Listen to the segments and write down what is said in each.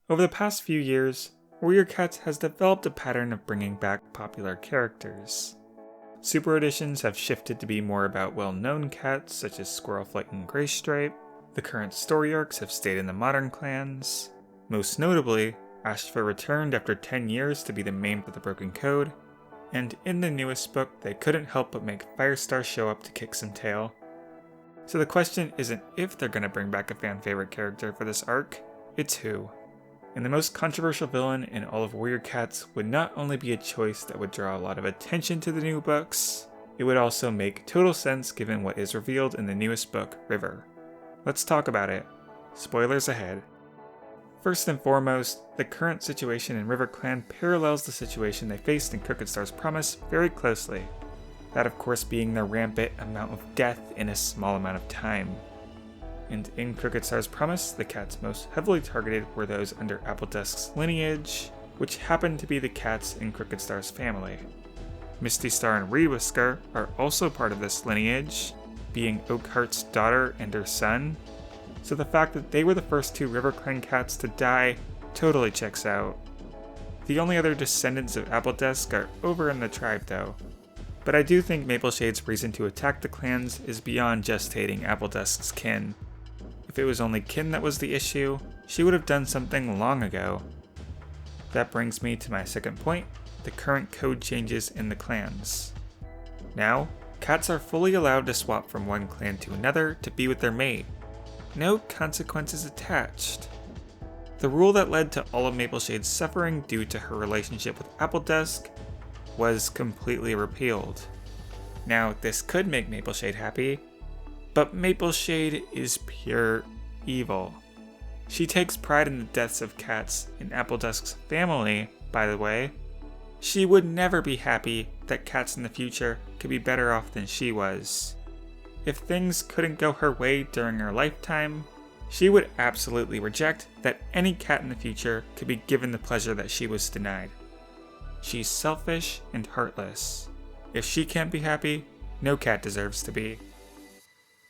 Over the past few years, Warrior Cats has developed a pattern of bringing back popular characters. Super editions have shifted to be more about well-known cats such as Squirrelflight and Graystripe. The current story arcs have stayed in the modern clans. Most notably, Ashfa returned after 10 years to be the main for the Broken Code, and in the newest book they couldn't help but make Firestar show up to kick some tail. So the question isn't if they're going to bring back a fan favorite character for this arc, it's who. And the most controversial villain in all of Warrior Cats would not only be a choice that would draw a lot of attention to the new books, it would also make total sense given what is revealed in the newest book, River. Let's talk about it. Spoilers ahead. First and foremost, the current situation in River Clan parallels the situation they faced in Crooked Star's Promise very closely. That of course being the rampant amount of death in a small amount of time. And in Crooked Star's Promise, the cats most heavily targeted were those under Appledusk's lineage, which happened to be the cats in Crooked Star's family. Misty Star and Reedwhisker are also part of this lineage, being Oakheart's daughter and her son, so the fact that they were the first two River Clan cats to die totally checks out. The only other descendants of Appledusk are over in the tribe though, but I do think Mapleshade's reason to attack the clans is beyond just hating Appledusk's kin. If it was only kin that was the issue, she would have done something long ago. That brings me to my second point, the current code changes in the clans. Now, cats are fully allowed to swap from one clan to another to be with their mate. No consequences attached. The rule that led to all of Mapleshade's suffering due to her relationship with Appledusk was completely repealed. Now, this could make Mapleshade happy, but Mapleshade is pure evil. She takes pride in the deaths of cats in Appledusk's family, by the way. She would never be happy that cats in the future could be better off than she was. If things couldn't go her way during her lifetime, she would absolutely reject that any cat in the future could be given the pleasure that she was denied. She's selfish and heartless. If she can't be happy, no cat deserves to be.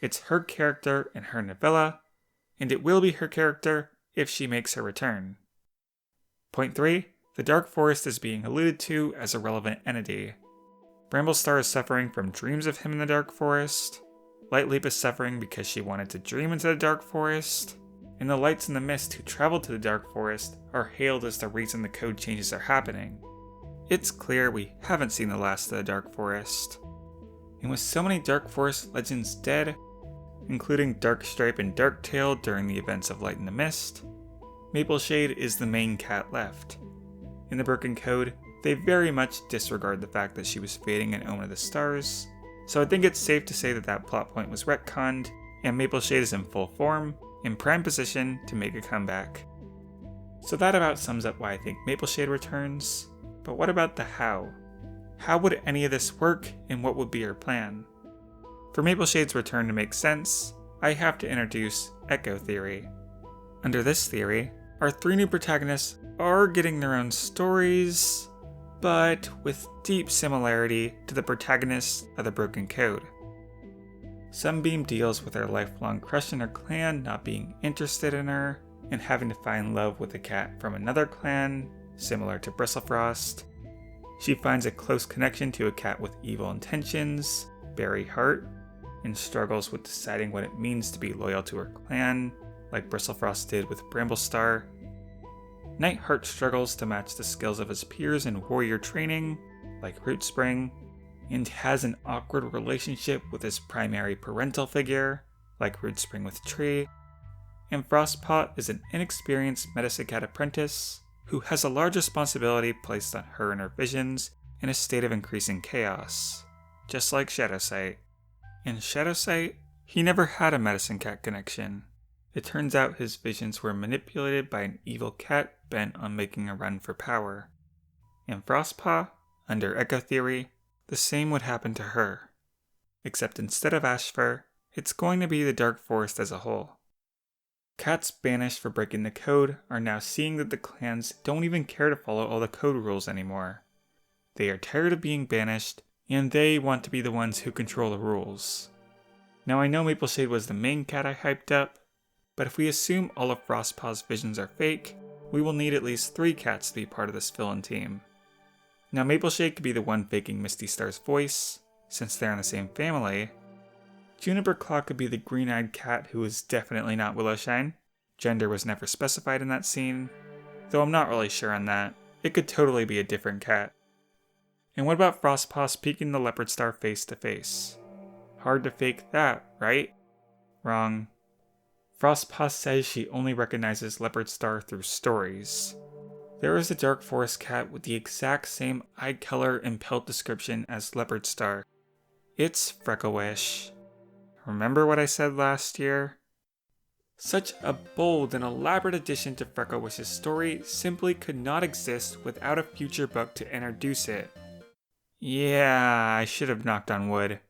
It's her character and her novella, and it will be her character if she makes her return. Point 3. The Dark Forest is being alluded to as a relevant entity. Bramblestar is suffering from dreams of him in the Dark Forest. Lightleap is suffering because she wanted to dream into the Dark Forest. And the Lights in the Mist who traveled to the Dark Forest are hailed as the reason the code changes are happening. It's clear we haven't seen the last of the Dark Forest. And with so many Dark Forest legends dead, including Darkstripe and Darktail during the events of Light in the Mist, Mapleshade is the main cat left. In the Broken Code, they very much disregard the fact that she was fading an Omen of the Stars, so I think it's safe to say that that plot point was retconned, and Mapleshade is in full form, in prime position to make a comeback. So that about sums up why I think Mapleshade returns, but what about the how? How would any of this work, and what would be her plan? For Mapleshade's return to make sense, I have to introduce Echo Theory. Under this theory, our three new protagonists are getting their own stories, but with deep similarity to the protagonists of the Broken Code. Sunbeam deals with her lifelong crush in her clan not being interested in her, and having to find love with a cat from another clan, similar to Bristlefrost. She finds a close connection to a cat with evil intentions, Berry Heart, and struggles with deciding what it means to be loyal to her clan, like Bristlefrost did with Bramblestar. Nightheart struggles to match the skills of his peers in warrior training, like Rootspring, and has an awkward relationship with his primary parental figure, like Rootspring with Tree. And Frostpot is an inexperienced medicine cat apprentice who has a large responsibility placed on her and her visions in a state of increasing chaos, just like Shadowsight. In Shadowsight, he never had a medicine cat connection. It turns out his visions were manipulated by an evil cat bent on making a run for power. In Frostpaw, under Echo Theory, the same would happen to her. Except instead of Ashfur, it's going to be the Dark Forest as a whole. Cats banished for breaking the code are now seeing that the clans don't even care to follow all the code rules anymore. They are tired of being banished, and they want to be the ones who control the rules. Now I know Mapleshade was the main cat I hyped up, but if we assume all of Frostpaw's visions are fake, we will need at least 3 cats to be part of this villain team. Now Mapleshade could be the one faking Misty Star's voice, since they're in the same family. Juniper Claw could be the green-eyed cat who is definitely not Willowshine. Gender was never specified in that scene, though I'm not really sure on that. It could totally be a different cat. And what about Frostpaw speaking the Leopard Star face to face? Hard to fake that, right? Wrong. Frostpaw says she only recognizes Leopard Star through stories. There is a Dark Forest cat with the exact same eye color and pelt description as Leopard Star. It's Frecklewish. Remember what I said last year? Such a bold and elaborate addition to Frecklewish's story simply could not exist without a future book to introduce it. Yeah, I should have knocked on wood.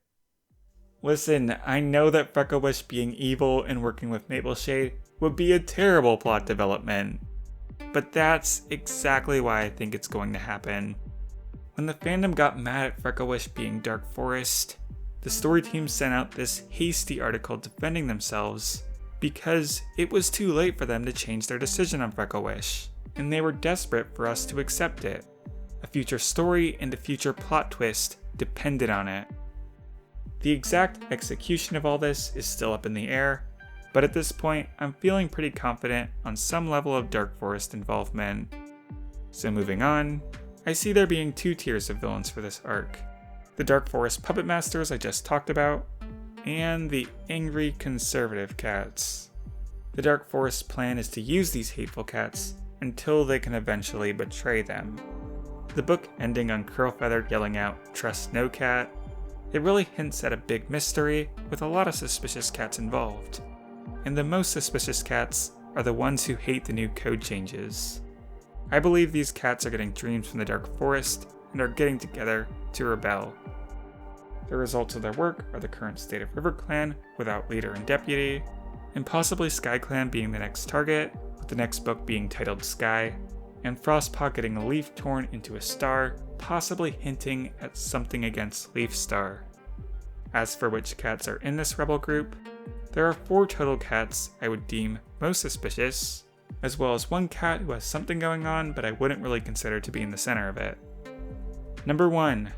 Listen, I know that Frecklewish being evil and working with Mapleshade would be a terrible plot development, but that's exactly why I think it's going to happen. When the fandom got mad at Frecklewish being Dark Forest, the story team sent out this hasty article defending themselves because it was too late for them to change their decision on Frecklewish, and they were desperate for us to accept it. A future story and a future plot twist depended on it. The exact execution of all this is still up in the air, but at this point I'm feeling pretty confident on some level of Dark Forest involvement. So moving on, I see there being 2 tiers of villains for this arc. The Dark Forest puppet masters I just talked about, and the angry conservative cats. The Dark Forest plan is to use these hateful cats until they can eventually betray them. The book ending on Curlfeather yelling out, "Trust no cat," it really hints at a big mystery with a lot of suspicious cats involved. And the most suspicious cats are the ones who hate the new code changes. I believe these cats are getting dreams from the Dark Forest and are getting together to rebel. The results of their work are the current state of River Clan without leader and deputy, and possibly Sky Clan being the next target, with the next book being titled Sky, and Frostpaw getting a leaf torn into a star, possibly hinting at something against Leaf Star. As for which cats are in this rebel group, there are 4 total cats I would deem most suspicious, as well as 1 cat who has something going on but I wouldn't really consider to be in the center of it. Number 1,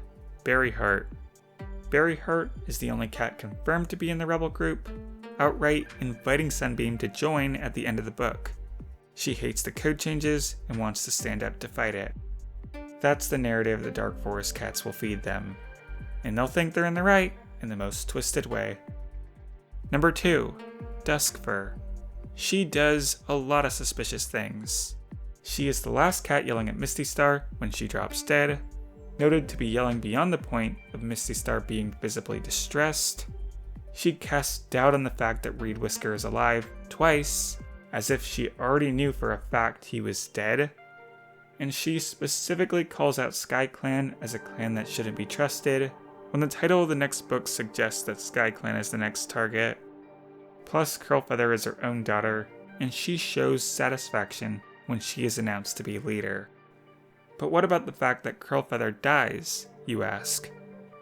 Berryheart. Berryheart is the only cat confirmed to be in the rebel group, outright inviting Sunbeam to join at the end of the book. She hates the code changes and wants to stand up to fight it. That's the narrative the Dark Forest cats will feed them, and they'll think they're in the right in the most twisted way. Number 2, Duskfur. She does a lot of suspicious things. She is the last cat yelling at Misty Star when she drops dead, noted to be yelling beyond the point of Misty Star being visibly distressed. She casts doubt on the fact that Reed Whisker is alive twice, as if she already knew for a fact he was dead. And she specifically calls out Sky Clan as a clan that shouldn't be trusted, when the title of the next book suggests that Sky Clan is the next target. Plus, Curlfeather is her own daughter, and she shows satisfaction when she is announced to be leader. But what about the fact that Curlfeather dies, you ask?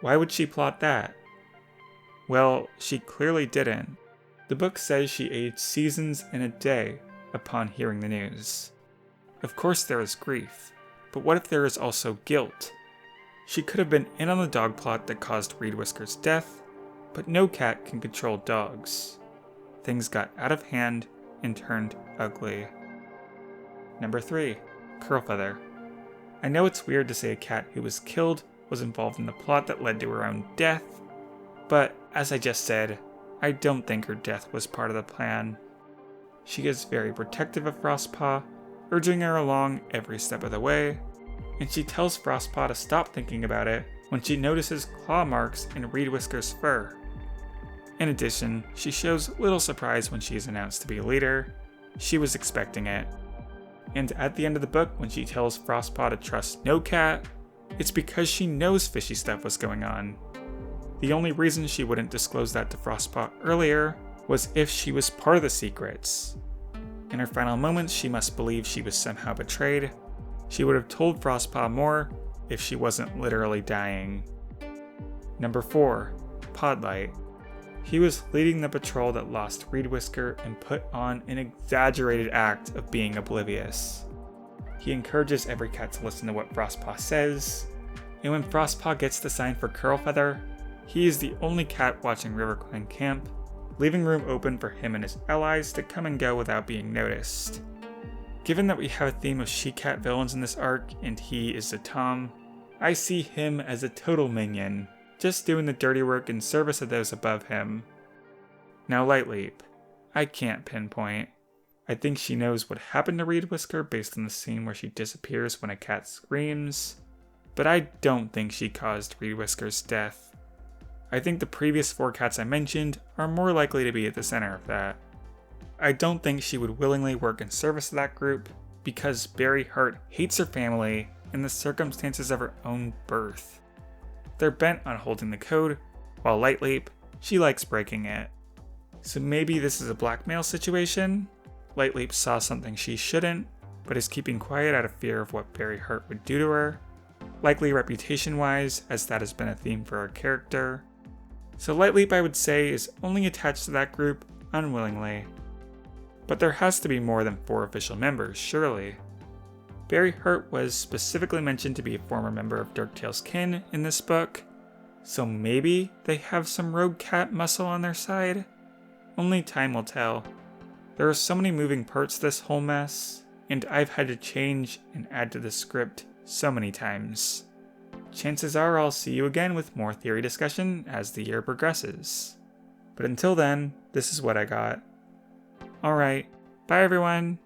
Why would she plot that? Well, she clearly didn't. The book says she aged seasons in a day upon hearing the news. Of course there is grief, but what if there is also guilt? She could have been in on the dog plot that caused Reed Whisker's death, but no cat can control dogs. Things got out of hand and turned ugly. Number 3, Curlfeather. I know it's weird to say a cat who was killed was involved in the plot that led to her own death, but as I just said, I don't think her death was part of the plan. She is very protective of Frostpaw, urging her along every step of the way, and she tells Frostpaw to stop thinking about it when she notices claw marks in Reed Whisker's fur. In addition, she shows little surprise when she is announced to be a leader. She was expecting it. And at the end of the book, when she tells Frostpaw to trust no cat, it's because she knows fishy stuff was going on. The only reason she wouldn't disclose that to Frostpaw earlier was if she was part of the secrets. In her final moments, she must believe she was somehow betrayed. She would have told Frostpaw more if she wasn't literally dying. Number 4, Podlight. He was leading the patrol that lost Reed Whisker and put on an exaggerated act of being oblivious. He encourages every cat to listen to what Frostpaw says, and when Frostpaw gets the sign for Curlfeather, he is the only cat watching River Clan camp, leaving room open for him and his allies to come and go without being noticed. Given that we have a theme of she-cat villains in this arc, and he is the Tom, I see him as a total minion, just doing the dirty work in service of those above him. Now Lightleap, I can't pinpoint. I think she knows what happened to Reed Whisker based on the scene where she disappears when a cat screams, but I don't think she caused Reed Whisker's death. I think the previous 4 cats I mentioned are more likely to be at the center of that. I don't think she would willingly work in service of that group, because Berry Heart hates her family and the circumstances of her own birth. They're bent on holding the code, while Lightleap, she likes breaking it. So maybe this is a blackmail situation? Lightleap saw something she shouldn't, but is keeping quiet out of fear of what Berry Heart would do to her. Likely reputation-wise, as that has been a theme for her character. So Lightleap, I would say, is only attached to that group unwillingly. But there has to be more than 4 official members, surely. Berry Heart was specifically mentioned to be a former member of Dirktail's kin in this book, so maybe they have some rogue cat muscle on their side? Only time will tell. There are so many moving parts to this whole mess, and I've had to change and add to the script so many times. Chances are I'll see you again with more theory discussion as the year progresses. But until then, this is what I got. Alright, bye everyone!